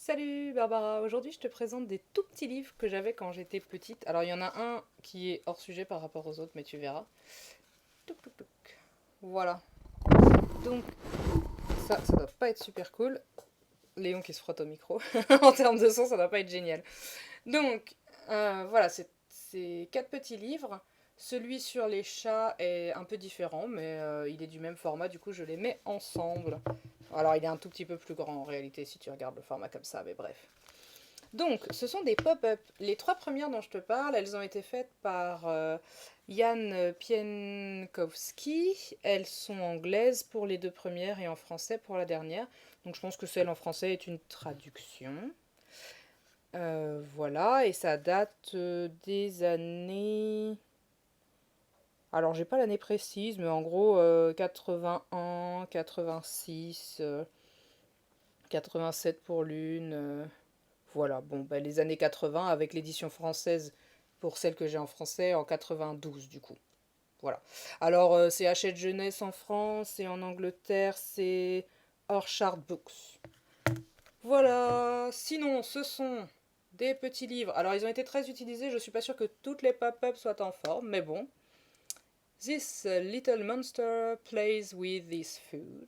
Salut Barbara, aujourd'hui je te présente des tout petits livres que j'avais quand j'étais petite. Alors il y en a un qui est hors sujet par rapport aux autres, mais tu verras. Touc, touc, touc. Voilà, donc ça doit pas être super cool. Léon qui se frotte au micro. En termes de son, ça doit pas être génial. Donc voilà, c'est quatre petits livres. Celui sur les chats est un peu différent, mais il est du même format, du coup je les mets ensemble. Alors il est un tout petit peu plus grand en réalité si tu regardes le format comme ça, mais bref. Donc, ce sont des pop-up. Les trois premières dont je te parle, elles ont été faites par Jan Pienkowski. Elles sont anglaises pour les deux premières et en français pour la dernière. Donc, je pense que celle en français est une traduction. Voilà, et ça date des années. Alors, j'ai pas l'année précise, mais en gros, 81, 86, 87 pour l'une. Voilà, bon, bah, les années 80 avec l'édition française pour celle que j'ai en français en 92 du coup. Voilà. Alors c'est Hachette Jeunesse en France et en Angleterre c'est Orchard Books. Voilà. Sinon, ce sont des petits livres. Alors ils ont été très utilisés, je suis pas sûre que toutes les pop-up soient en forme, mais bon. This little monster plays with this food.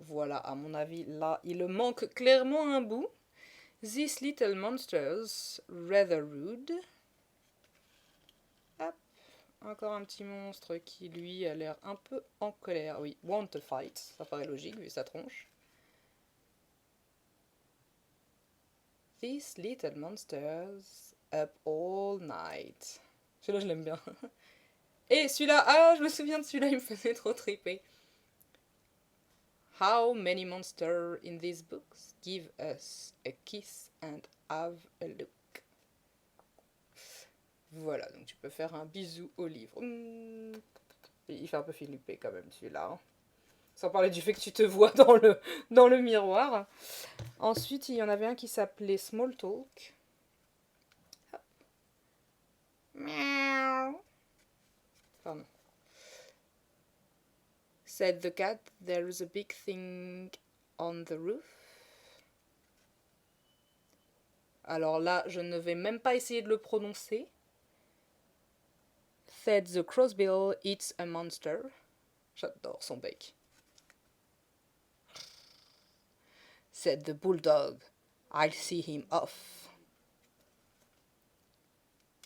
Voilà, à mon avis, là, il manque clairement un bout. These little monsters, rather rude. Hop, encore un petit monstre qui, lui, a l'air un peu en colère. Oui, want to fight, ça paraît logique vu sa tronche. These little monsters, up all night. Celui-là, je l'aime bien. Et celui-là, ah, je me souviens de celui-là, il me faisait trop triper. How many monsters in these books give us a kiss and have a look. Voilà, donc tu peux faire un bisou au livre. Il fait un peu Philippe quand même celui-là. Hein. Sans parler du fait que tu te vois dans le miroir. Ensuite, il y en avait un qui s'appelait Small Talk. Miaou. Pardon. Said the cat, there's a big thing on the roof. Alors là, je ne vais même pas essayer de le prononcer. Said the crossbill, it's a monster. J'adore son bec. Said the bulldog, I'll see him off.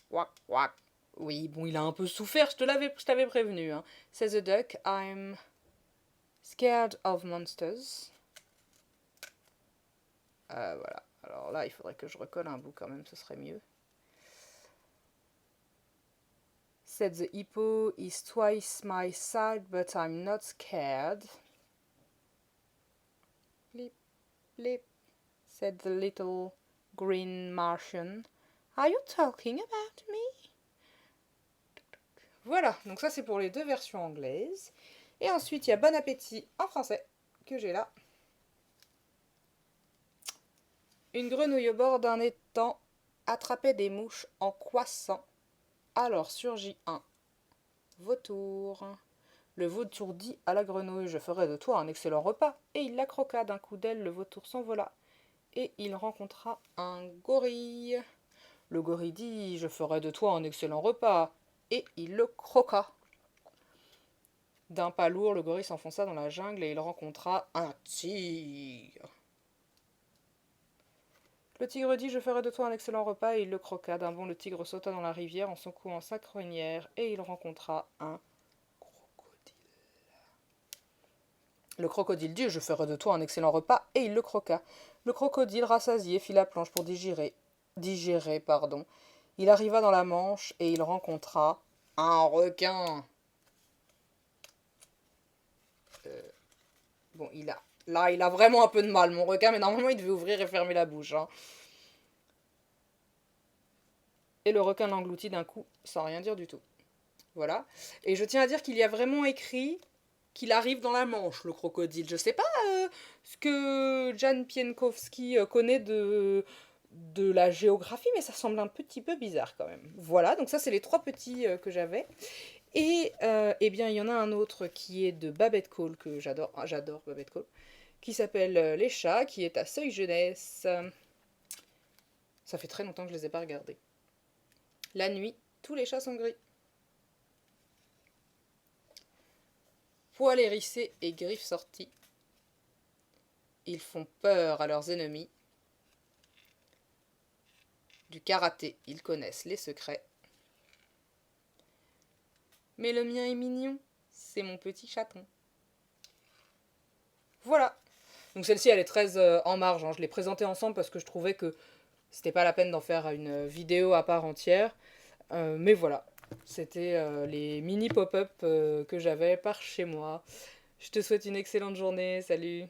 Quack, quack. Oui, bon, il a un peu souffert, je t'avais prévenu. Hein. Says the duck, I'm scared of monsters. Voilà. Alors là, il faudrait que je recolle un bout quand même, ce serait mieux. Said the hippo is twice my size, but I'm not scared. Blip, blip. Said the little green Martian. Are you talking about me? Voilà, donc ça c'est pour les deux versions anglaises. Et ensuite, il y a Bon Appétit en français, que j'ai là. Une grenouille au bord d'un étang attrapait des mouches en croissant. Alors surgit un vautour. Le vautour dit à la grenouille, je ferai de toi un excellent repas. Et il la croqua d'un coup d'aile, le vautour s'envola. Et il rencontra un gorille. Le gorille dit, je ferai de toi un excellent repas. Et il le croqua. D'un pas lourd, le gorille s'enfonça dans la jungle et il rencontra un tigre. Le tigre dit, je ferai de toi un excellent repas, et il le croqua. D'un bond, le tigre sauta dans la rivière en secouant sa crinière, et il rencontra un crocodile. Le crocodile dit, je ferai de toi un excellent repas, et il le croqua. Le crocodile, rassasié, fit la planche pour digérer, pardon. Il arriva dans la Manche, et il rencontra un requin. Bon, là, il a vraiment un peu de mal, mon requin, mais normalement, il devait ouvrir et fermer la bouche. Hein. Et le requin l'engloutit d'un coup, sans rien dire du tout. Voilà. Et je tiens à dire qu'il y a vraiment écrit qu'il arrive dans la Manche, le crocodile. Je sais pas ce que Jan Pienkowski connaît de la géographie, mais ça semble un petit peu bizarre quand même. Voilà, donc ça c'est les trois petits que j'avais. Et eh bien, il y en a un autre qui est de Babette Cole, que j'adore, j'adore Babette Cole, qui s'appelle Les Chats, qui est à Seuil Jeunesse. Ça fait très longtemps que je les ai pas regardés. La nuit, tous les chats sont gris. Poils hérissés et griffes sorties. Ils font peur à leurs ennemis. Du karaté, ils connaissent les secrets. Mais le mien est mignon, c'est mon petit chaton. Voilà. Donc celle-ci, elle est très en marge. Hein. Je l'ai présentée ensemble parce que je trouvais que c'était pas la peine d'en faire une vidéo à part entière. Mais voilà. C'était les mini pop-up que j'avais par chez moi. Je te souhaite une excellente journée. Salut!